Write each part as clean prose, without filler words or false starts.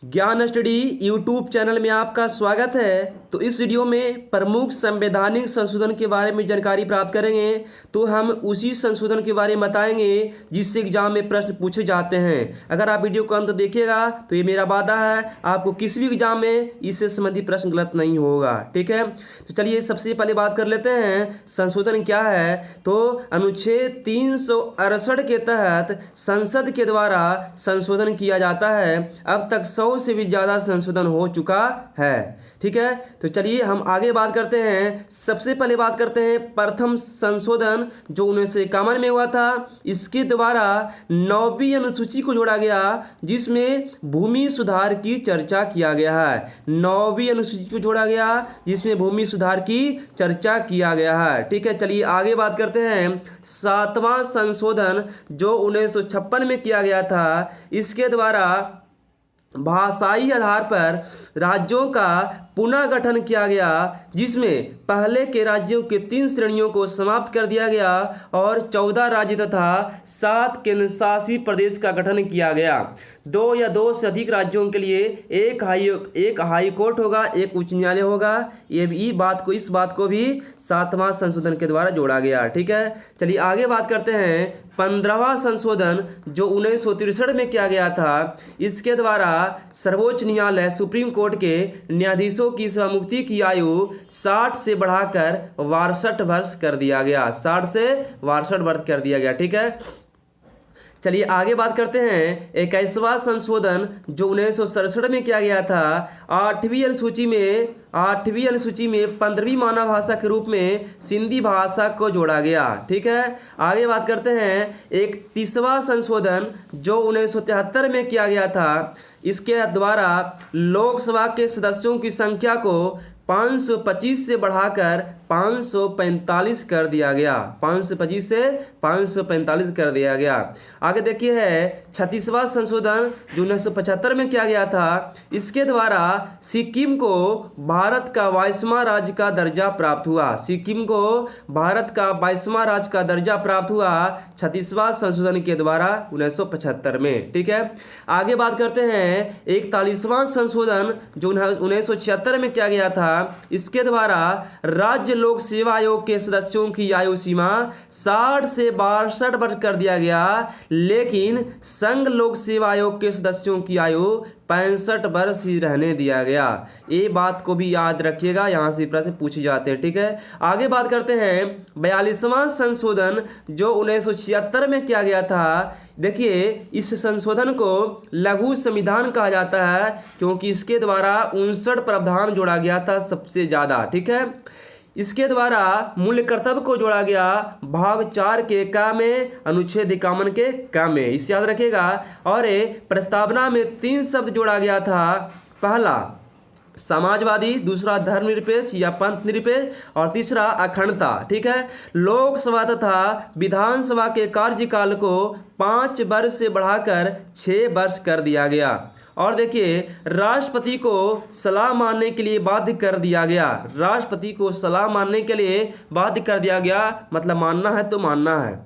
ज्ञान study YouTube channel में आपका स्वागत है। तो इस वीडियो में प्रमुख संवैधानिक संशोधन के बारे में जानकारी प्राप्त करेंगे। तो हम उसी संशोधन के बारे में बताएंगे जिससे एग्जाम में प्रश्न पूछे जाते हैं। अगर आप वीडियो को अंत देखिएगा तो ये मेरा वादा है, आपको किसी भी एग्जाम में इससे संबंधित प्रश्न गलत नहीं होगा। ठीक है, तो चलिए सबसे पहले बात कर लेते हैं संशोधन क्या है। तो अनुच्छेद 368 के तहत संसद के द्वारा संशोधन किया जाता है। अब तक 100 से भी ज़्यादा संशोधन हो चुका है। ठीक है, तो चलिए हम आगे बात करते हैं। सबसे पहले बात करते हैं प्रथम संशोधन जो 1951 में हुआ था। इसके द्वारा 9वीं अनुसूची को जोड़ा गया जिसमें भूमि सुधार की चर्चा किया गया है। 9वीं अनुसूची को जोड़ा गया जिसमें भूमि सुधार की चर्चा किया गया है। ठीक है, चलिए आगे बात करते हैं 7वां संशोधन जो 1956 में किया गया था। इसके द्वारा भाषाई आधार पर राज्यों का पुनः गठन किया गया जिसमें पहले के राज्यों के 3 श्रेणियों को समाप्त कर दिया गया और 14 राज्य तथा 7 केंद्र शासित प्रदेश का गठन किया गया। 2 या 2 से अधिक राज्यों के लिए एक हाई कोर्ट होगा, एक उच्च न्यायालय होगा। इस बात को भी 7वां संशोधन के द्वारा जोड़ा गया। ठीक है, चलिए आगे बात करते हैं 15वां संशोधन जो 1963 में किया गया था। इसके द्वारा सर्वोच्च न्यायालय सुप्रीम कोर्ट के न्यायाधीशों की सेवामुक्ति की आयु 60 से बढ़ाकर 62 वर्ष कर दिया गया। 60 से 62 वर्ष कर दिया गया। ठीक है, चलिए आगे बात करते हैं 21वां संशोधन जो 1967 में किया गया था। 8वीं अनुसूची में 15वीं मानव भाषा के रूप में सिंधी भाषा को जोड़ा गया। ठीक है, आगे बात करते हैं 31वां संशोधन जो 1973 में किया गया था। इसके द्वारा लोकसभा के सदस्यों की संख्या को 525 से बढ़ाकर 545 कर दिया गया। 525 से 545 कर दिया गया। आगे देखिए है 36वां संशोधन जो 1975 में किया गया था। इसके द्वारा सिक्किम को भारत का 22वां राज्य का दर्जा प्राप्त हुआ। सिक्किम को भारत का 22वां राज्य का दर्जा प्राप्त हुआ 36वां संशोधन के द्वारा 1975 में। ठीक है, आगे बात करते हैं 41वां संशोधन जो 1976 में किया गया था। इसके द्वारा राज्य लोक सेवा आयोग के सदस्यों की आयु सीमा 60 से 62 वर्ष कर दिया गया, लेकिन संघ लोक सेवा आयोग के सदस्यों की आयु 65 वर्ष ही रहने दिया गया। ये बात को भी याद रखिएगा, यहां से प्रश्न पूछे जाते हैं। ठीक है, आगे बात करते हैं 42वां संशोधन जो 1976 में किया गया था। देखिए इस संशोधन को लघु संविधान कहा जाता है क्योंकि इसके द्वारा 59 प्रावधान जोड़ा गया था सबसे ज्यादा। ठीक है, इसके द्वारा मूल कर्तव्य को जोड़ा गया भाग 4 के क में, अनुच्छेद 51 के क में, इसे याद रखिएगा। और प्रस्तावना में 3 शब्द जोड़ा गया था। पहला समाजवादी, दूसरा धर्मनिरपेक्ष या पंथ निरपेक्ष और तीसरा अखंडता। ठीक है, लोकसभा तथा विधानसभा के कार्यकाल को 5 वर्ष से बढ़ाकर 6 वर्ष कर दिया गया। और देखिए राष्ट्रपति को सलाह मानने के लिए बाध्य कर दिया गया। राष्ट्रपति को सलाह मानने के लिए बाध्य कर दिया गया, मतलब मानना है तो मानना है।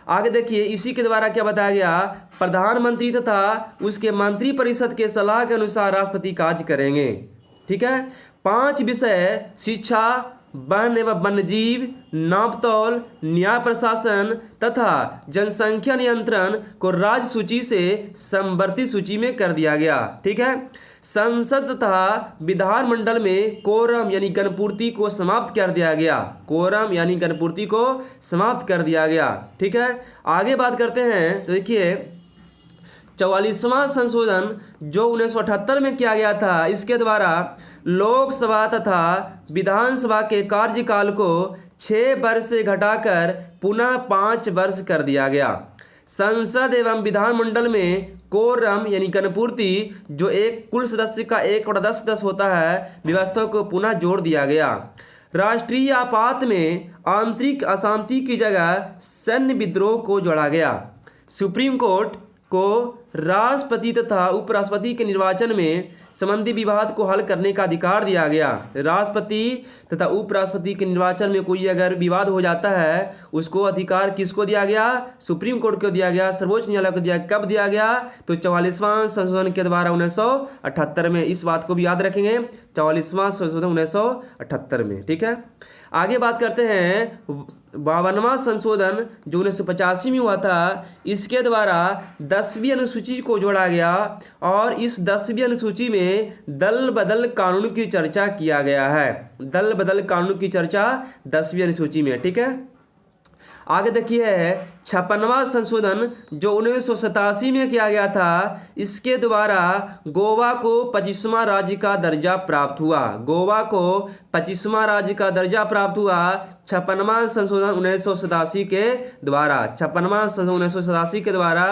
आगे देखिए इसी के द्वारा क्या बताया गया, प्रधानमंत्री तथा उसके मंत्रिपरिषद के सलाह के अनुसार राष्ट्रपति कार्य करेंगे। ठीक है, 5 विषय शिक्षा, वन एवं वन्यजीव, नापतौल, न्याय प्रशासन तथा जनसंख्या नियंत्रण को राज्य सूची से समवर्ती सूची में कर दिया गया। ठीक है, संसद तथा विधानमंडल में कोरम यानी गणपूर्ति को समाप्त कर दिया गया। कोरम यानी गणपूर्ति को समाप्त कर दिया गया। ठीक है, आगे बात करते हैं तो देखिए 44वां संशोधन जो 1978 में किया गया था। इसके द्वारा लोकसभा तथा विधानसभा के कार्यकाल को 6 वर्ष से घटाकर पुनः 5 वर्ष कर दिया गया। संसद एवं विधानमंडल में कोरम यानी गणपूर्ति जो एक कुल सदस्य का 1/10 सदस्य होता है, व्यवस्था को पुनः जोड़ दिया गया। राष्ट्रीय आपात में आंतरिक अशांति की जगह सैन्य विद्रोह को जोड़ा गया। सुप्रीम कोर्ट को राष्ट्रपति तथा उपराष्ट्रपति के निर्वाचन में संबंधी विवाद को हल करने का अधिकार दिया गया। राष्ट्रपति तथा उपराष्ट्रपति के निर्वाचन में कोई अगर विवाद हो जाता है, उसको अधिकार किसको दिया गया? सुप्रीम कोर्ट को दिया गया, सर्वोच्च न्यायालय को दिया। कब दिया गया? तो 44वां संशोधन के द्वारा 1978 में। इस बात को भी याद रखेंगे, 44वां संशोधन 1978 में। ठीक है, आगे बात करते हैं 52वां संशोधन जो 1985 में हुआ था। इसके द्वारा 10वीं अनुसूची को जोड़ा गया और इस 10वीं अनुसूची में दल बदल कानून की चर्चा किया गया है। दल बदल कानून की चर्चा 10वीं अनुसूची में। ठीक है, आगे देखिए 56वां संशोधन जो 1987 में किया गया था। इसके द्वारा गोवा को 25वां राज्य का दर्जा प्राप्त हुआ। गोवा को 25वां राज्य का दर्जा प्राप्त हुआ 56वां संशोधन 1987 के द्वारा। 56वां संशोधन 1987 के द्वारा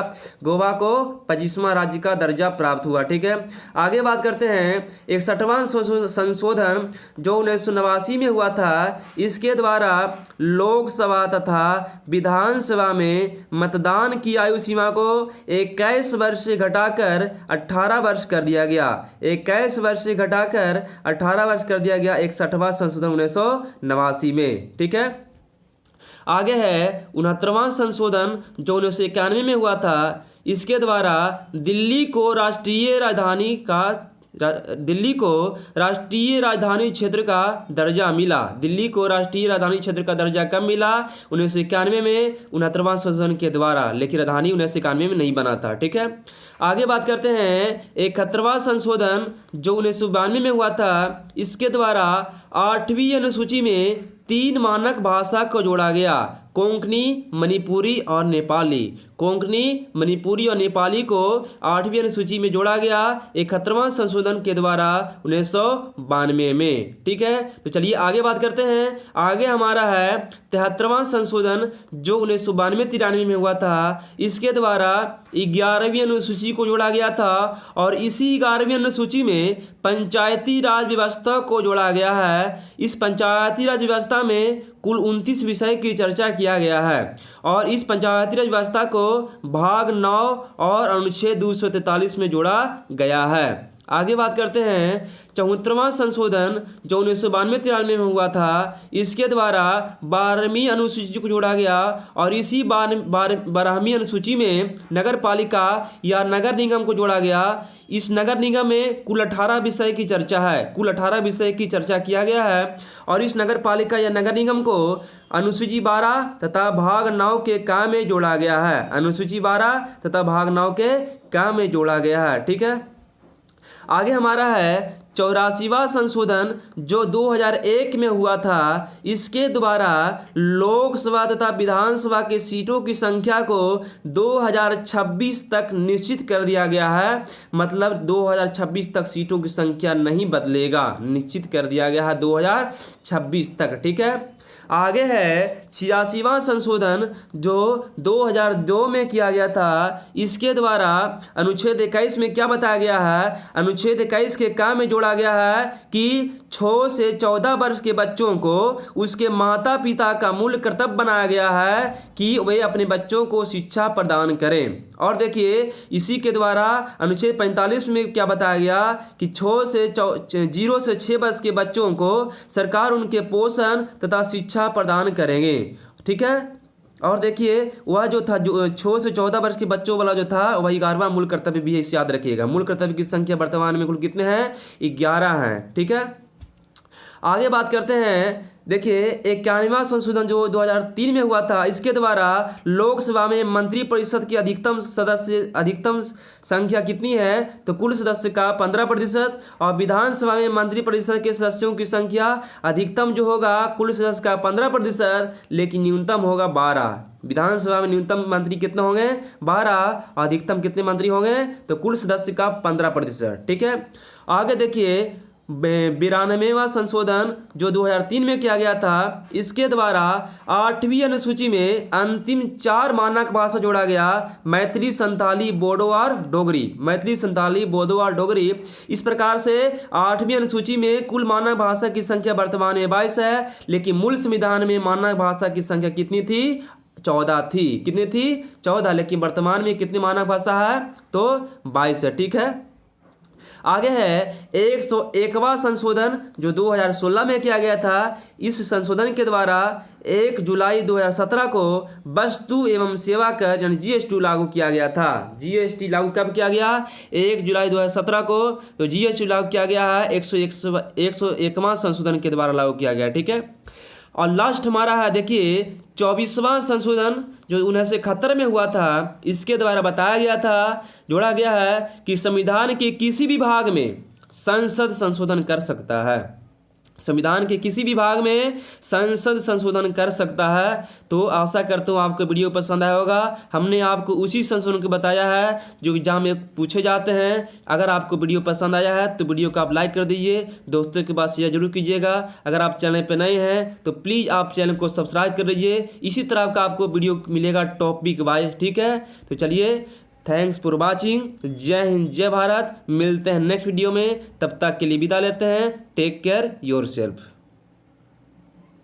गोवा को 25वां राज्य का दर्जा प्राप्त हुआ। ठीक है, आगे बात करते हैं 61वां संशोधन जो 1989 में हुआ था। इसके द्वारा लोकसभा तथा विधानसभा में मतदान की आयु सीमा को 21 वर्ष से घटाकर 18 वर्ष कर दिया गया। 21 वर्ष से घटाकर 18 वर्ष कर दिया गया 61वां संशोधन 1989 में। ठीक है, आगे है 69वां संशोधन जो 1991 में हुआ था। इसके द्वारा दिल्ली को राष्ट्रीय राजधानी क्षेत्र का दर्जा मिला। दिल्ली को राष्ट्रीय राजधानी क्षेत्र का दर्जा कब मिला? 1991 में 69वां संशोधन के द्वारा, लेकिन राजधानी 1991 में नहीं बना था। ठीक है, आगे बात करते हैं 71वां संशोधन जो 1992 में हुआ था। इसके द्वारा 8वीं अनुसूची में 3 मानक भाषा को जोड़ा गया, कोंकणी, मणिपुरी और नेपाली। कोंकणी, मणिपुरी और नेपाली को 8वीं अनुसूची में जोड़ा गया 71वां संशोधन के द्वारा 1992 में। ठीक है, तो चलिए आगे बात करते हैं। आगे हमारा है 73वां संशोधन जो 1992-93 में हुआ था। इसके द्वारा 11वीं अनुसूची को जोड़ा गया था और इसी 11वीं अनुसूची में पंचायती राज व्यवस्था को जोड़ा गया है। इस पंचायती राज व्यवस्था में कुल 29 विषय की चर्चा किया गया है और इस पंचायती राज व्यवस्था को भाग 9 और अनुच्छेद 243 में जोड़ा गया है। आगे बात करते हैं 74वां संशोधन जो 1992-93 में हुआ था। इसके द्वारा 12वीं अनुसूची को जोड़ा गया और इसी 12वीं अनुसूची में नगर पालिका या नगर निगम को जोड़ा गया। इस नगर निगम में कुल 18 विषय की चर्चा है, कुल 18 विषय की चर्चा किया गया है और इस नगर पालिका या नगर निगम को अनुसूची 12 तथा भाग 9 के काम में जोड़ा गया है। अनुसूची 12 तथा भाग 9 के काम में जोड़ा गया है। ठीक है, आगे हमारा है 84वां संशोधन जो 2001 में हुआ था। इसके द्वारा लोकसभा तथा विधानसभा के सीटों की संख्या को 2026 तक निश्चित कर दिया गया है। मतलब 2026 तक सीटों की संख्या नहीं बदलेगा, निश्चित कर दिया गया है 2026 तक। ठीक है, आगे है 86वां संशोधन जो 2002 में किया गया था। इसके द्वारा अनुच्छेद 21 में क्या बताया गया है? अनुच्छेद 21 के काम में जोड़ा गया है कि 6 से 14 वर्ष के बच्चों को उसके माता पिता का मूल कर्तव्य बनाया गया है कि वे अपने बच्चों को शिक्षा प्रदान करें। और देखिए इसी के द्वारा अनुच्छेद 45 में क्या बताया गया कि 0 से 6 वर्ष के बच्चों को सरकार उनके पोषण तथा शिक्षा प्रदान करेंगे। ठीक है, और देखिए वह जो था जो 6 से 14 वर्ष के बच्चों वाला जो था वह 11वां मूल कर्तव्य भी है, इसे याद रखिएगा। मूल कर्तव्य की संख्या वर्तमान में कुल कितने हैं? 11 हैं। ठीक है, आगे बात करते हैं। देखिए 91वां संशोधन जो 2003 में हुआ था। इसके द्वारा लोकसभा में मंत्री परिषद की अधिकतम संख्या कितनी है? तो कुल सदस्य का 15% और विधानसभा में मंत्री परिषद के सदस्यों की संख्या अधिकतम जो होगा कुल सदस्य का 15%, लेकिन न्यूनतम होगा 12। विधानसभा में न्यूनतम मंत्री कितने होंगे? 12। अधिकतम कितने मंत्री होंगे? तो कुल सदस्य का 15%। ठीक है, आगे देखिए 92वां संशोधन जो 2003 में किया गया था। इसके द्वारा 8वीं अनुसूची में अंतिम 4 मानक भाषा जोड़ा गया, मैथिली, संताली, बोडो और डोगरी। मैथिली, संताली, बोडो और डोगरी। इस प्रकार से 8वीं अनुसूची में कुल मानक भाषा की संख्या वर्तमान में 22 है, लेकिन मूल संविधान में मानक भाषा की संख्या कितनी थी? 14 थी। कितनी थी? 14, लेकिन वर्तमान में कितनी मानक भाषा है? तो 22 है। ठीक है, आगे है 101वां संशोधन जो 2016 में किया गया था। इस संशोधन के द्वारा 1 जुलाई 2017 को वस्तु एवं सेवा कर यानी जीएसटी लागू किया गया था। जीएसटी लागू कब किया गया? 1 जुलाई 2017 को। तो जीएसटी लागू किया गया है 101वां संशोधन के द्वारा लागू किया गया। ठीक है, और लास्ट हमारा है देखिए 24वां संशोधन जो 1971 में हुआ था। इसके द्वारा बताया गया था, जोड़ा गया है कि संविधान के किसी भी भाग में संसद संशोधन कर सकता है। संविधान के किसी भी भाग में संसद संशोधन कर सकता है। तो आशा करता हूँ आपको वीडियो पसंद आया होगा। हमने आपको उसी संशोधन को बताया है जो एग्जाम में पूछे जाते हैं। अगर आपको वीडियो पसंद आया है तो वीडियो को आप लाइक कर दीजिए, दोस्तों के पास शेयर जरूर कीजिएगा। अगर आप चैनल पर नए हैं तो प्लीज़ आप चैनल को सब्सक्राइब कर लीजिए। इसी तरह का आपको वीडियो मिलेगा टॉपिक वाइज। ठीक है, तो चलिए, थैंक्स फॉर वॉचिंग। जय हिंद, जय भारत। मिलते हैं नेक्स्ट वीडियो में, तब तक के लिए विदा लेते हैं। Take care yourself.